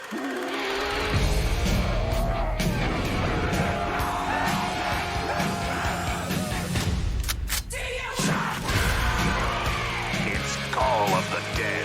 It's Call of the Dead.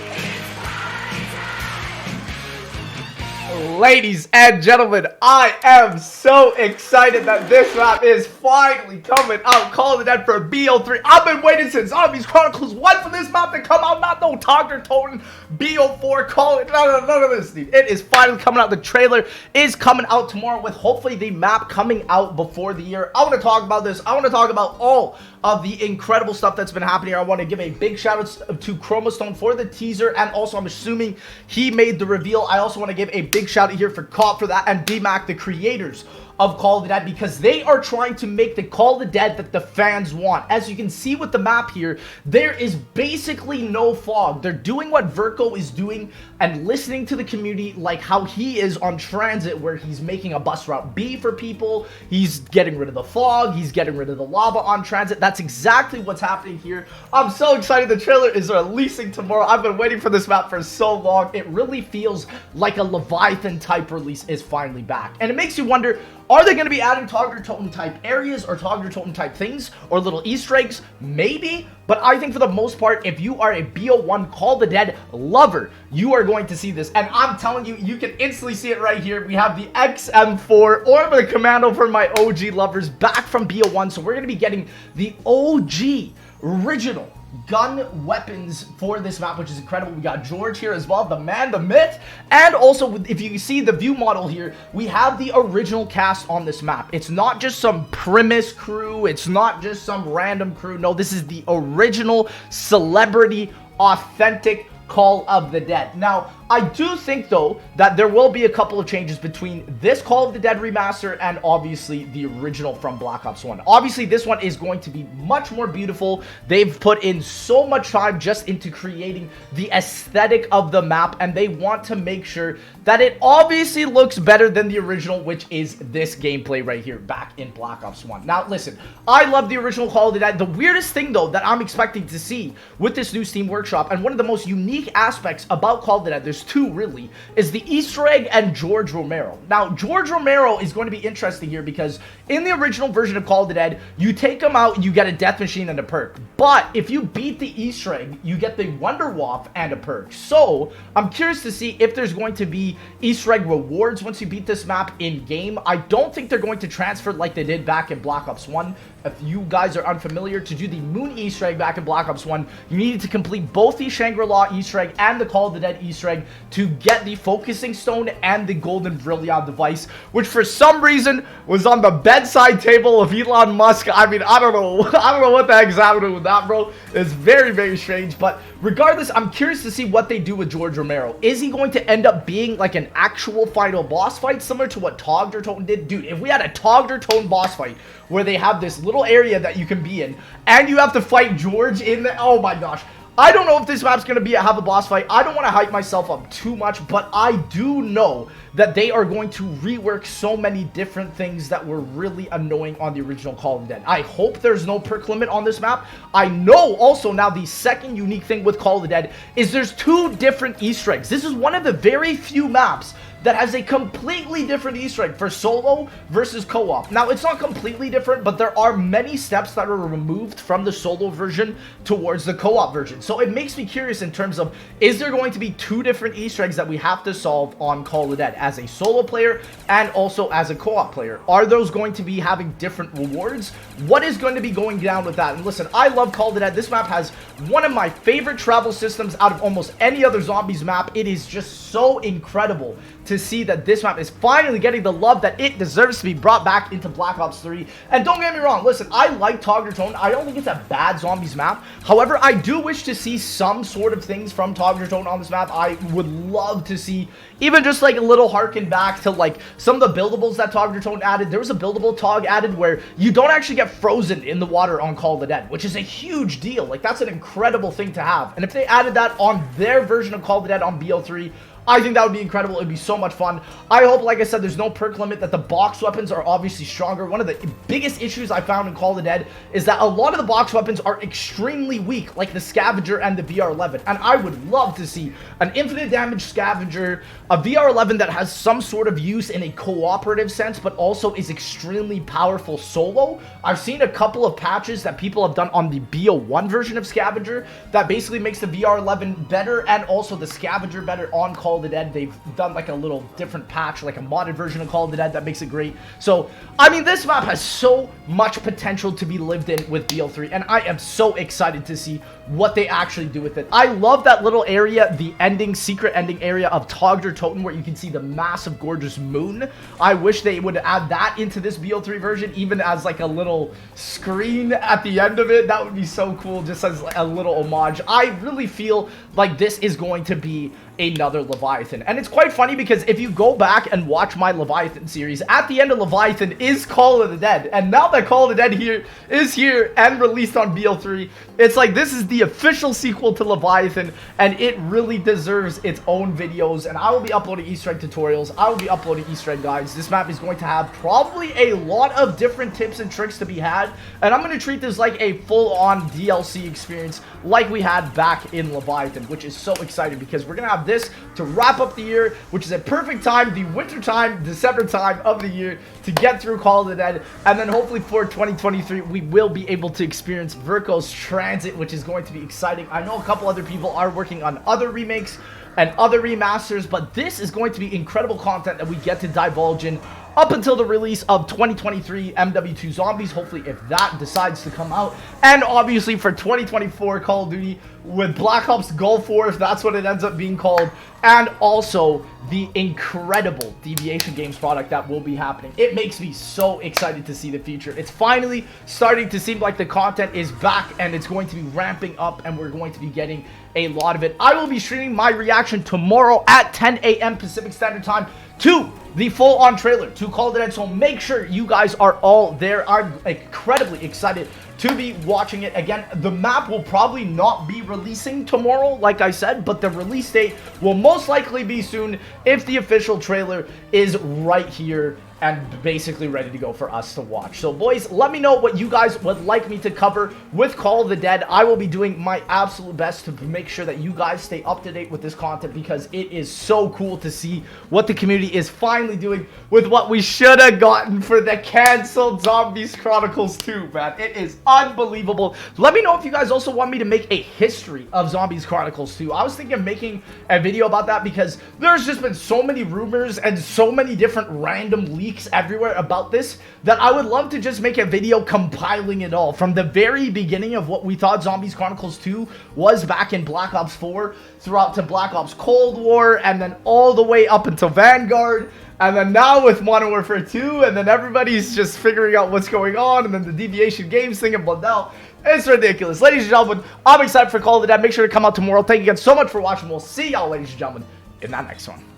Ladies and gentlemen, I am so excited that this map is finally coming out. Call of the Dead for BO3. I've been waiting since Zombies Chronicles 1 for this map to come out. Not no Togder Toten, BO4, Call it. None of this, dude. It is finally coming out. The trailer is coming out tomorrow with hopefully the map coming out before the year. I want to talk about this. I want to talk about all of the incredible stuff that's been happening here. I want to give a big shout out to Chromastone for the teaser, and also I'm assuming he made the reveal. I also want to give a big shout out here for Cop for that, and DMAC, the creators of Call of the Dead, because they are trying to make the Call of the Dead that the fans want. As you can see with the map here, there is basically no fog. They're doing what Verco is doing and listening to the community, like how he is on Transit, where he's making a bus route B for people. He's getting rid of the fog. He's getting rid of the lava on Transit. That's exactly what's happening here. I'm so excited. The trailer is releasing tomorrow. I've been waiting for this map for so long. It really feels like a Leviathan type release is finally back. And it makes you wonder, are they going to be adding Togder Toten type areas or Togder Toten type things or little Easter eggs? Maybe. But I think for the most part, if you are a BO1 Call of the Dead lover, you are going to see this. And I'm telling you, you can instantly see it right here. We have the XM4 or the Commando for my OG lovers back from BO1. So we're going to be getting the OG original gun weapons for this map, which is incredible. We got George here as well, the man, the myth, and also if you see the view model here, we have the original cast on this map. It's not just some premise crew, it's not just some random crew. No, this is the original celebrity, authentic Call of the Dead. Now, I do think, though, that there will be a couple of changes between this Call of the Dead remaster and obviously the original from Black Ops 1. Obviously, this one is going to be much more beautiful. They've put in so much time just into creating the aesthetic of the map, and they want to make sure that it obviously looks better than the original, which is this gameplay right here back in Black Ops 1. Now, listen, I love the original Call of the Dead. The weirdest thing, though, that I'm expecting to see with this new Steam Workshop, and one of the most unique aspects about Call of the Dead, there's two really, is the Easter egg and George Romero. Now, George Romero is going to be interesting here because in the original version of Call of the Dead, you take him out, you get a death machine and a perk. But if you beat the Easter egg, you get the Wonder Waff and a perk. So, I'm curious to see if there's going to be Easter egg rewards once you beat this map in-game. I don't think they're going to transfer like they did back in Black Ops 1. If you guys are unfamiliar, to do the Moon Easter egg back in Black Ops 1, you needed to complete both the Shangri-La Easter egg and the Call of the Dead Easter egg to get the Focusing Stone and the Golden Brilliant device, which for some reason was on the bedside table of Elon Musk. I mean, I don't know. I don't know what the heck's happening with that, bro. It's very, very strange. But regardless, I'm curious to see what they do with George Romero. Is he going to end up being like an actual final boss fight, similar to what Togder Toten did? Dude, if we had a Togder Toten boss fight where they have this little area that you can be in, and you have to fight George in the... Oh my gosh. I don't know if this map's going to have a boss fight. I don't want to hype myself up too much, but I do know that they are going to rework so many different things that were really annoying on the original Call of the Dead. I hope there's no perk limit on this map. I know also now the second unique thing with Call of the Dead is there's two different Easter eggs. This is one of the very few maps that has a completely different Easter egg for solo versus co-op. Now, it's not completely different, but there are many steps that are removed from the solo version towards the co-op version. So it makes me curious in terms of, is there going to be two different Easter eggs that we have to solve on Call of the Dead as a solo player and also as a co-op player? Are those going to be having different rewards? What is going to be going down with that? And listen, I love Call of the Dead. This map has one of my favorite travel systems out of almost any other zombies map. It is just so incredible to see that this map is finally getting the love that it deserves to be brought back into Black Ops 3. And don't get me wrong, listen, I like Togder Toten. I don't think it's a bad zombies map. However, I do wish to see some sort of things from Togder Toten on this map. I would love to see even just like a little harken back to like some of the buildables that Togder Toten added. There was a buildable Tog added where you don't actually get frozen in the water on Call of the Dead, which is a huge deal. Like, that's an incredible thing to have. And if they added that on their version of Call of the Dead on BO3, I think that would be incredible. It would be so much fun. I hope, like I said, there's no perk limit, that the box weapons are obviously stronger. One of the biggest issues I found in Call of the Dead is that a lot of the box weapons are extremely weak, like the Scavenger and the VR-11. And I would love to see an infinite damage Scavenger, a VR-11 that has some sort of use in a cooperative sense, but also is extremely powerful solo. I've seen a couple of patches that people have done on the BO1 version of Scavenger that basically makes the VR-11 better and also the Scavenger better on Call of the Dead. They've done like a little different patch, like a modded version of Call of the Dead that makes it great. So, I mean, this map has so much potential to be lived in with BO3, and I am so excited to see what they actually do with it. I love that little area, the secret ending area of Togder Totem, where you can see the massive, gorgeous moon. I wish they would add that into this BO3 version, even as like a little screen at the end of it. That would be so cool, just as a little homage. I really feel like this is going to be another Leviathan. And it's quite funny because if you go back and watch my Leviathan series, at the end of Leviathan is Call of the Dead. And now that Call of the Dead is here and released on BO3, it's like this is the official sequel to Leviathan, and it really deserves its own videos. And I will be uploading Easter egg tutorials. I will be uploading Easter egg guides. This map is going to have probably a lot of different tips and tricks to be had. And I'm going to treat this like a full-on DLC experience like we had back in Leviathan, which is so exciting because we're going to have this to wrap up the year, which is a perfect time, the winter time, December time of the year, to get through Call of the Dead. And then hopefully for 2023, we will be able to experience Verko's Transit, which is going to be exciting. I know a couple other people are working on other remakes and other remasters, but this is going to be incredible content that we get to divulge in up until the release of 2023 MW2 Zombies, hopefully if that decides to come out. And obviously for 2024 Call of Duty with Black Ops Gulf War, if that's what it ends up being called, and also the incredible Deviation Games product that will be happening. It makes me so excited to see the future. It's finally starting to seem like the content is back and it's going to be ramping up and we're going to be getting a lot of it. I will be streaming my reaction tomorrow at 10 a.m. Pacific Standard Time to the full-on trailer to Call of the Dead, so make sure you guys are all there. I'm incredibly excited to be watching it. Again, the map will probably not be releasing tomorrow, like I said, but the release date will most likely be soon if the official trailer is right here and basically ready to go for us to watch. So boys, let me know what you guys would like me to cover with Call of the Dead. I will be doing my absolute best to make sure that you guys stay up to date with this content because it is so cool to see what the community is finally doing with what we should have gotten for the canceled Zombies Chronicles 2, man. It is unbelievable. Let me know if you guys also want me to make a history of Zombies Chronicles 2. I was thinking of making a video about that because there's just been so many rumors and so many different random leaks everywhere about this that I would love to just make a video compiling it all from the very beginning of what we thought Zombies Chronicles 2 was back in Black Ops 4 throughout to Black Ops Cold War and then all the way up until Vanguard and then now with Modern Warfare 2 and then everybody's just figuring out what's going on and then the Deviation Games thing and Blundell. It's ridiculous. Ladies and gentlemen, I'm excited for Call of the Dead. Make sure to come out tomorrow. Thank you again so much for watching. We'll see y'all, ladies and gentlemen, in that next one.